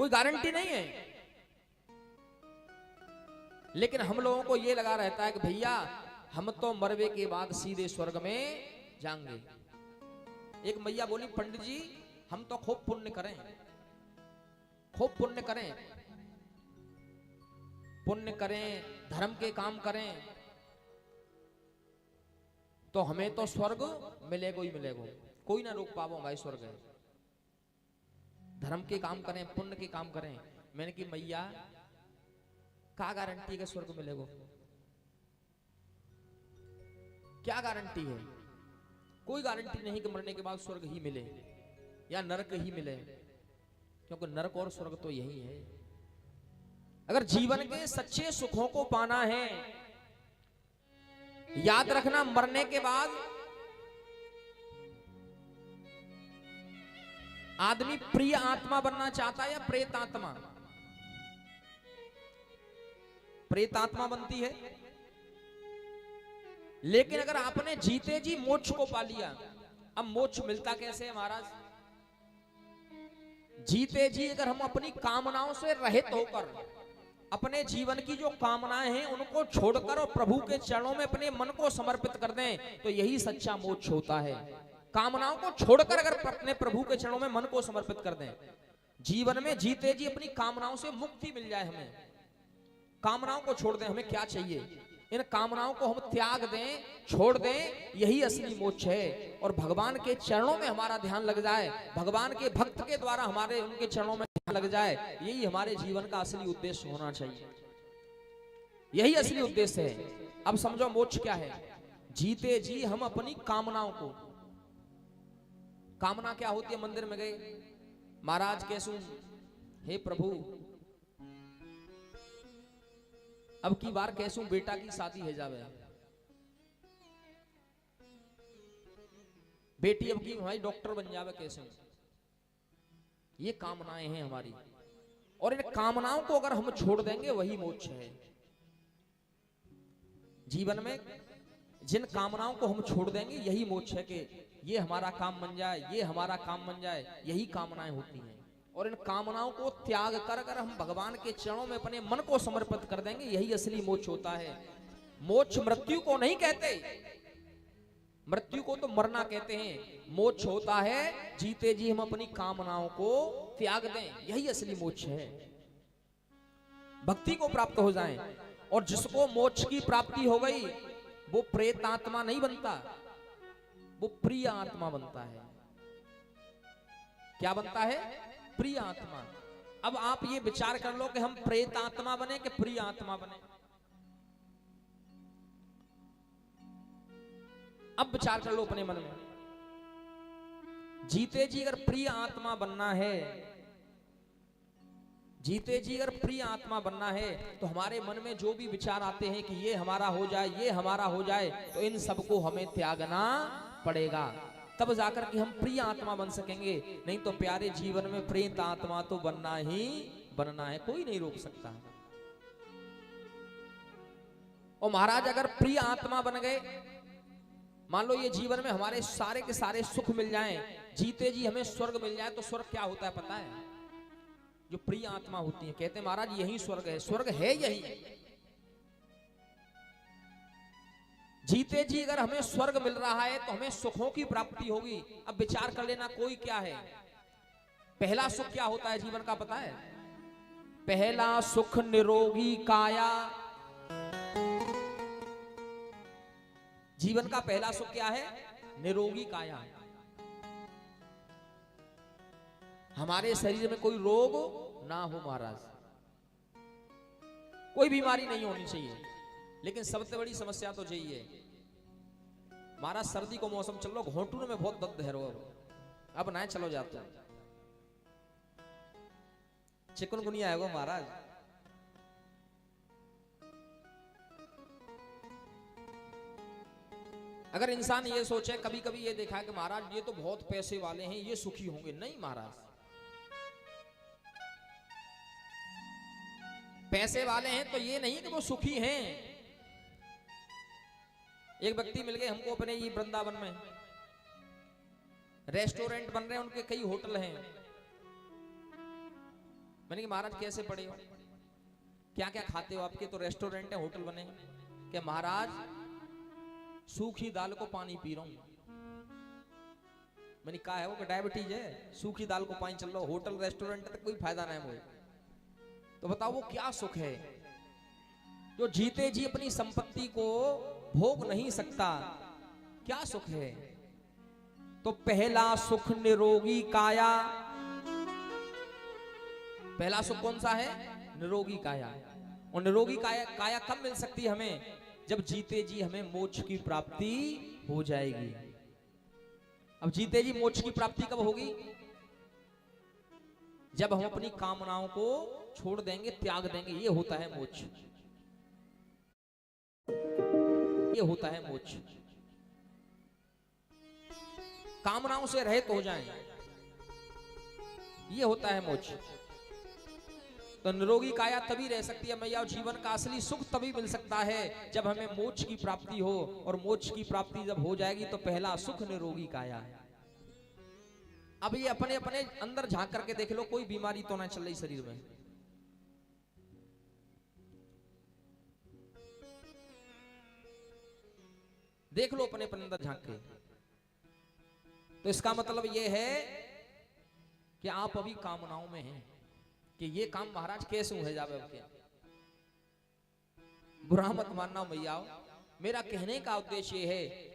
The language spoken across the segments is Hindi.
कोई गारंटी नहीं है। लेकिन हम लोगों को ये लगा रहता है कि भैया हम तो मरवे के बाद सीधे स्वर्ग में जाएंगे। एक मैया बोली, पंडित जी हम तो खूब पुण्य करें, खूब पुण्य करें, पुण्य करें, धर्म के काम करें, तो हमें तो स्वर्ग मिलेगा ही मिलेगा, कोई ना रोक पावो भाई स्वर्ग है। धर्म के काम करें, पुण्य के काम करें। मैंने की मैया क्या गारंटी है स्वर्ग मिलेगा? क्या गारंटी है? कोई गारंटी नहीं कि मरने के बाद स्वर्ग ही मिले या नरक ही मिले, क्योंकि नरक और स्वर्ग तो यही है। अगर जीवन के सच्चे सुखों को पाना है, याद रखना मरने के बाद आदमी प्रिय आत्मा बनना चाहता है या प्रेत आत्मा? प्रेत आत्मा बनती है। लेकिन अगर आपने जीते जी मोक्ष को पा लिया, अब मोक्ष मिलता कैसे है महाराज? जीते जी अगर हम अपनी कामनाओं से रहित होकर अपने जीवन की जो कामनाएं हैं उनको छोड़कर और प्रभु के चरणों में अपने मन को समर्पित कर दें, तो यही सच्चा मोक्ष होता है। कामनाओं को छोड़कर अगर अपने प्रभु के चरणों में मन को समर्पित कर दें, जीवन में जीते जी अपनी कामनाओं से मुक्ति मिल जाए। हमें कामनाओं को छोड़ दें, हमें क्या चाहिए, इन कामनाओं को हम त्याग दें, छोड़ दें, यही असली मोक्ष है। और भगवान के चरणों में हमारा ध्यान लग जाए, भगवान के भक्त के द्वारा हमारे उनके चरणों में ध्यान लग जाए, यही हमारे जीवन का असली उद्देश्य होना चाहिए। यही असली उद्देश्य है। अब समझो मोक्ष क्या है? जीते जी हम अपनी कामनाओं को, कामना क्या होती है? मंदिर में गए, महाराज कैसू, हे प्रभु अब की बार कैसू बेटा की शादी है जावे, बेटी अब की भाई डॉक्टर बन जावे कैसे। ये कामनाएं हैं हमारी, और इन कामनाओं को अगर हम छोड़ देंगे वही मोक्ष है। जीवन में जिन कामनाओं को हम छोड़ देंगे यही मोक्ष है, कि ये हमारा काम बन जाए, ये हमारा काम बन जाए, यही कामनाएं होती हैं। और इन कामनाओं को त्याग कर अगर हम भगवान के चरणों में अपने मन को समर्पित कर देंगे, यही असली मोक्ष होता है। मोक्ष मृत्यु को नहीं कहते, मृत्यु को तो मरना कहते हैं। मोक्ष होता है जीते जी हम अपनी कामनाओं को त्याग दें, यही असली मोक्ष है। भक्ति को प्राप्त हो जाएं। और जिसको मोक्ष की प्राप्ति हो गई वो प्रेत आत्मा नहीं बनता, वो प्रिय आत्मा बनता है। क्या बनता है? प्रिय आत्मा। अब आप ये विचार कर लो कि हम प्रेत आत्मा बने कि प्रिय आत्मा बने। अब विचार कर लो अपने मन में। जीते जी अगर प्रिय आत्मा बनना है, जीते जी अगर प्रिय आत्मा बनना है, तो हमारे मन में जो भी विचार आते हैं कि ये हमारा हो जाए, ये हमारा हो जाए, तो इन सबको हमें त्यागना पड़ेगा, तब जाकर कि हम प्रिय आत्मा बन सकेंगे। नहीं तो प्यारे जीवन में प्रेत आत्मा तो बनना ही बनना है, कोई नहीं रोक सकता। और महाराज अगर प्रिय आत्मा बन गए, मान लो ये जीवन में हमारे सारे के सारे सुख मिल जाएं, जीते जी हमें स्वर्ग मिल जाए, तो स्वर्ग क्या होता है पता है? जो प्रिय आत्मा होती है, कहते हैं महाराज यही स्वर्ग है, स्वर्ग है यही। जीते जी अगर हमें स्वर्ग मिल रहा है तो हमें सुखों की प्राप्ति होगी। अब विचार कर लेना, कोई क्या है? पहला सुख क्या होता है जीवन का पता है? पहला सुख निरोगी काया। जीवन का पहला सुख क्या है? निरोगी काया। हमारे शरीर में कोई रोग ना हो महाराज, कोई बीमारी नहीं होनी चाहिए। लेकिन सबसे बड़ी समस्या तो यही है महाराज, सर्दी को मौसम चल लो, घोंटू में बहुत दर्द है, अब ना चलो जाते चिकनगुनिया है वो महाराज। अगर इंसान ये सोचे, कभी कभी ये देखा है कि महाराज ये तो बहुत पैसे वाले हैं, ये सुखी होंगे। नहीं महाराज, पैसे वाले हैं तो ये नहीं कि वो सुखी हैं। एक व्यक्ति मिल गए हमको अपने ये वृंदावन में, रेस्टोरेंट बन रहे हैं उनके, कई होटल हैं। मैंने कहा महाराज कैसे पढ़े हो, क्या क्या खाते हो, आपके तो रेस्टोरेंट है, होटल बने। क्या महाराज सूखी दाल को पानी पी रहा हूं। मैंने कहा है वो डायबिटीज है, सूखी दाल को पानी चल रहा, होटल रेस्टोरेंट तक कोई फायदा नहीं मुझे। तो बताओ वो क्या सुख है जो जीते जी अपनी संपत्ति को भोग नहीं सकता, क्या सुख है। तो पहला सुख निरोगी काया। पहला सुख कौन सा है, निरोगी काया। और निरोगी काया कब मिल सकती है हमें, जब जीते जी हमें मोक्ष की प्राप्ति हो जाएगी। अब जीते जी मोक्ष की प्राप्ति कब होगी, जब हम अपनी कामनाओं को छोड़ देंगे, त्याग देंगे, ये होता है मोक्ष, ये होता है मोक्ष। कामनाओं से रहित हो जाएं, ये होता है मोक्ष। तो निरोगी काया तभी रह सकती है मैया, जीवन का असली सुख तभी मिल सकता है जब हमें मोक्ष की प्राप्ति हो। और मोक्ष की प्राप्ति जब हो जाएगी तो पहला सुख निरोगी काया है। अब ये अपने अपने अंदर झांक करके देख लो, कोई बीमारी तो ना चल रही शरीर में। देख लो अपने अपने अंदर झांक के। तो इसका मतलब ये है कि आप अभी कामनाओं में हैं कि ये काम महाराज कैसे हो जावे। बुरा मत मानना मैया, मेरा कहने का उद्देश्य ये है,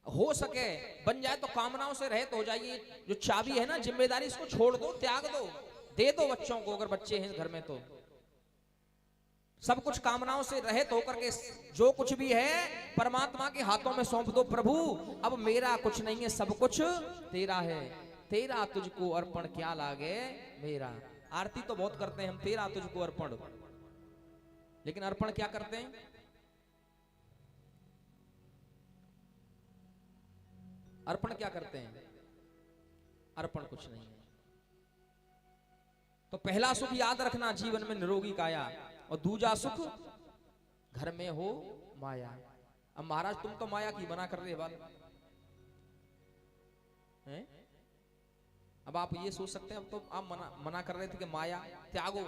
हो सके बन जाए तो कामनाओं से रहित हो जाइए। जो चाबी है ना जिम्मेदारी, इसको छोड़ दो, त्याग दो, दे दो बच्चों को, अगर बच्चे हैं घर में तो। सब कुछ कामनाओं से रहित होकर के जो कुछ भी है परमात्मा के हाथों में सौंप दो। प्रभु अब मेरा कुछ नहीं है, सब कुछ तेरा है, तेरा तुझको अर्पण क्या लागे मेरा। आरती तो बहुत करते हैं हम, तेरा तुझको अर्पण, लेकिन अर्पण क्या करते हैं, अर्पण क्या करते हैं, अर्पण कुछ नहीं है। तो पहला सुख याद रखना जीवन में निरोगी काया, और दूजा सुख घर में हो माया। अब महाराज तुम तो माया की मना कर रहे बाल हैं। अब आप ये सोच सकते हैं, अब तो आप मना कर रहे थे कि माया त्यागो।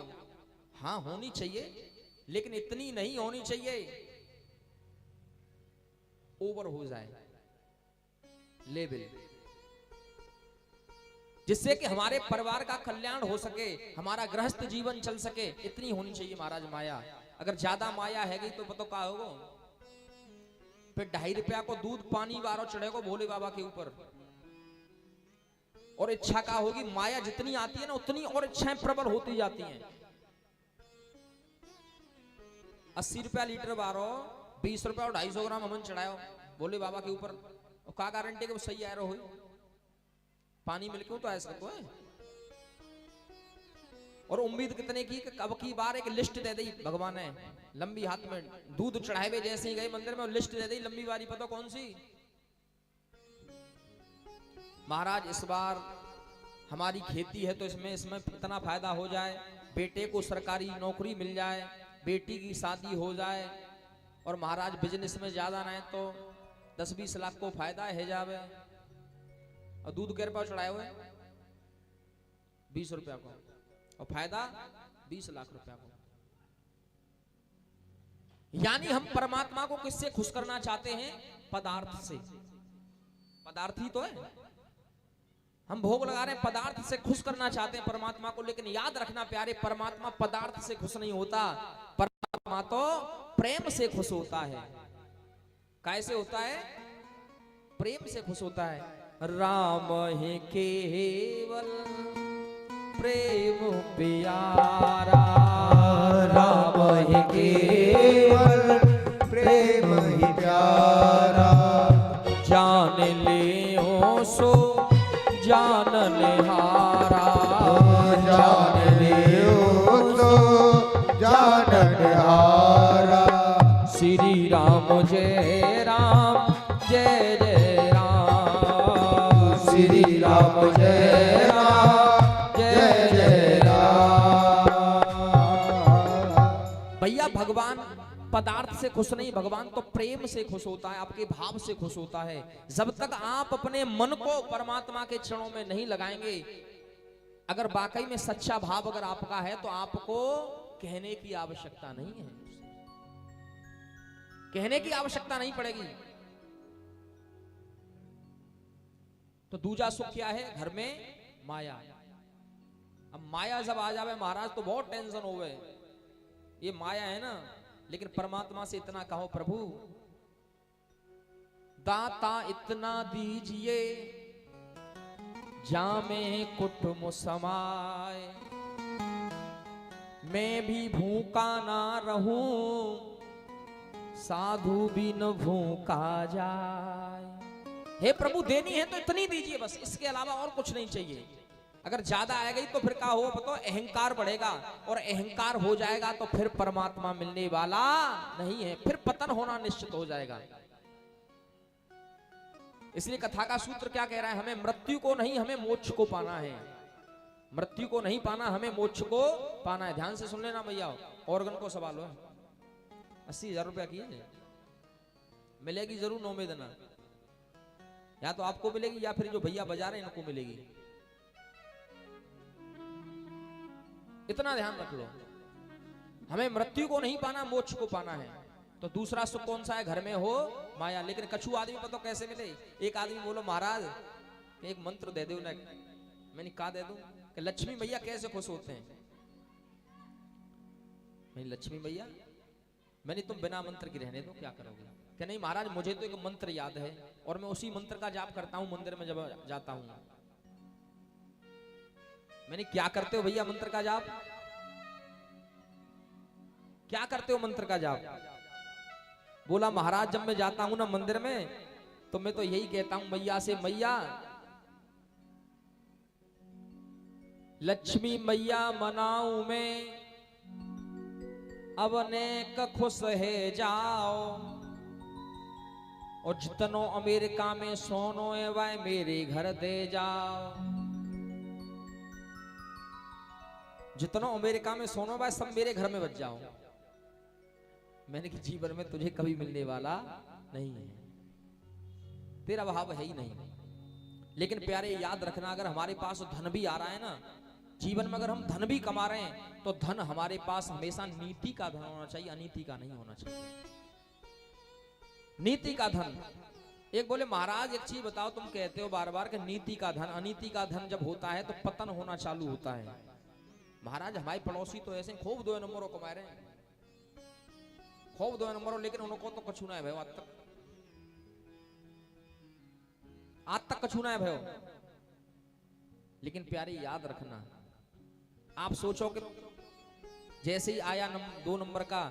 हाँ होनी चाहिए, लेकिन इतनी नहीं होनी चाहिए ओवर हो जाए लेवल, जिससे कि हमारे परिवार का कल्याण हो सके, हमारा गृहस्थ जीवन चल सके। इतनी होनी चाहिए महाराज माया। अगर ज्यादा माया है गई तो पता क्या होगा, फिर 2.5 रुपया को दूध पानी बारो चढ़ेगा भोले बाबा के ऊपर। और इच्छा का होगी, माया जितनी आती है ना उतनी और इच्छाएं प्रबल होती जाती हैं। 80 रुपया लीटर बारो, 20 रुपया और 250 ग्राम हमन चढ़ाओ भोले बाबा के ऊपर, और का गारंटी कि वो सही आ रहा हो, पानी मिलके तो ऐसा को है। और उम्मीद कितने की कि अब की बार एक लिस्ट दे दी भगवान ने, लंबी हाथ में दूध चढ़ाए हुए जैसे ही गए मंदिर में, लिस्ट दे दी लंबी वाली, पता कौन सी। महाराज इस बार हमारी खेती है तो इसमें इतना फायदा हो जाए, बेटे को सरकारी नौकरी मिल जाए, बेटी की शादी हो जाए, और महाराज बिजनेस में ज्यादा नहीं तो 10-20 लाख को फायदा है जावे। और दूध के रुपया चढ़ाए हुए 20 रुपया को, और फायदा 20 लाख रुपया को। यानी हम परमात्मा को किससे खुश करना चाहते हैं, पदार्थ से। पदार्थ ही तो है, हम भोग लगा रहे हैं, पदार्थ से खुश करना चाहते हैं परमात्मा को। लेकिन याद रखना प्यारे, परमात्मा पदार्थ से खुश नहीं होता, परमात्मा तो प्रेम से खुश होता है। कैसे होता है, प्रेम से खुश होता है। राम है केवल प्रेम प्यारा, राम है केवल प्रेम ही प्यारा, जान ले हो सो जाननहारा, जान ले हो तो जाननहारा। श्री राम जय राम जय जय राम, श्री राम जय राम जय जय राम। भैया भगवान पदार्थ से खुश नहीं, भगवान तो प्रेम से खुश होता है, आपके भाव से खुश होता है। जब तक आप अपने मन को परमात्मा के चरणों में नहीं लगाएंगे, अगर वाकई में सच्चा भाव अगर आपका है तो आपको कहने की आवश्यकता नहीं है, कहने की आवश्यकता नहीं पड़ेगी। तो दूजा सुख क्या है? घर में माया। अब माया जब आ जावे महाराज तो बहुत टेंशन हो गए, ये माया है ना। लेकिन परमात्मा से इतना कहो, प्रभु दाता इतना दीजिए जामे कुटुम समाए, मैं भी भूखा ना रहूं साधु बिन भूखा जाए। हे प्रभु देनी है तो इतनी दीजिए बस, इसके अलावा और कुछ नहीं चाहिए। अगर ज्यादा आ गई तो फिर क्या हो बताओ? अहंकार बढ़ेगा, और अहंकार हो जाएगा तो फिर परमात्मा मिलने वाला नहीं है, फिर पतन होना निश्चित हो जाएगा। इसलिए कथा का सूत्र क्या कह रहा है? हमें मृत्यु को नहीं, हमें मोक्ष को पाना है। मृत्यु को नहीं पाना, हमें मोक्ष को पाना है। ध्यान से सुन लेना भैया, ऑर्गन को सवाल हो 80,000 रुपया की मिलेगी जरूर, 9 में देना, या तो आपको मिलेगी या फिर जो भैया बजा रहे हैं इनको मिलेगी। इतना ध्यान रख लो, हमें मृत्यु को नहीं पाना, मोक्ष को पाना है। तो दूसरा सुख कौन सा है? घर में हो माया। लेकिन कछु आदमी पता कैसे मिले? एक आदमी बोलो महाराज एक मंत्र दे दो ना। मैंने कहा दे दूं कि लक्ष्मी भैया कैसे खुश होते हैं? मैं लक्ष्मी भैया, मैंने तुम बिना मंत्र की रहने दो, क्या करोगे? कि नहीं महाराज मुझे तो एक मंत्र याद है और मैं उसी मंत्र का जाप करता हूं मंदिर में जब जाता हूं। मैंने क्या करते हो भैया मंत्र का जाप? क्या करते हो मंत्र का जाप? बोला महाराज जब मैं जाता हूं ना मंदिर में तो मैं तो यही कहता हूं मैया से, मैया लक्ष्मी मैया मनाऊं मैं अब अनेक खुश है जाओ, और जितनो अमेरिका में सोनो है वह मेरे घर दे जाओ। जितनो अमेरिका में सोनो वह सब मेरे घर में बच जाओ। मैंने कि जीवन में तुझे कभी मिलने वाला नहीं है, तेरा भाव है ही नहीं। लेकिन प्यारे याद रखना, अगर हमारे पास धन भी आ रहा है ना जीवन में, अगर हम धन भी कमा रहे हैं तो धन हमारे पास हमेशा नीति का धन होना चाहिए, अनीति का नहीं होना चाहिए। नीति का धन। एक बोले महाराज एक चीज बताओ, तुम कहते हो बार बार कि नीति का धन, अनीति का धन जब होता है तो पतन होना चालू होता है। महाराज हमारे पड़ोसी तो ऐसे खूब 2 नंबरों कमा रहे हैं, खूब 2 नंबरों, लेकिन उनको तो कछु ना है भाई, आज तक कछु ना है भाई। लेकिन प्यारी याद रखना, आप सोचो कि जैसे ही आया 2 नंबर का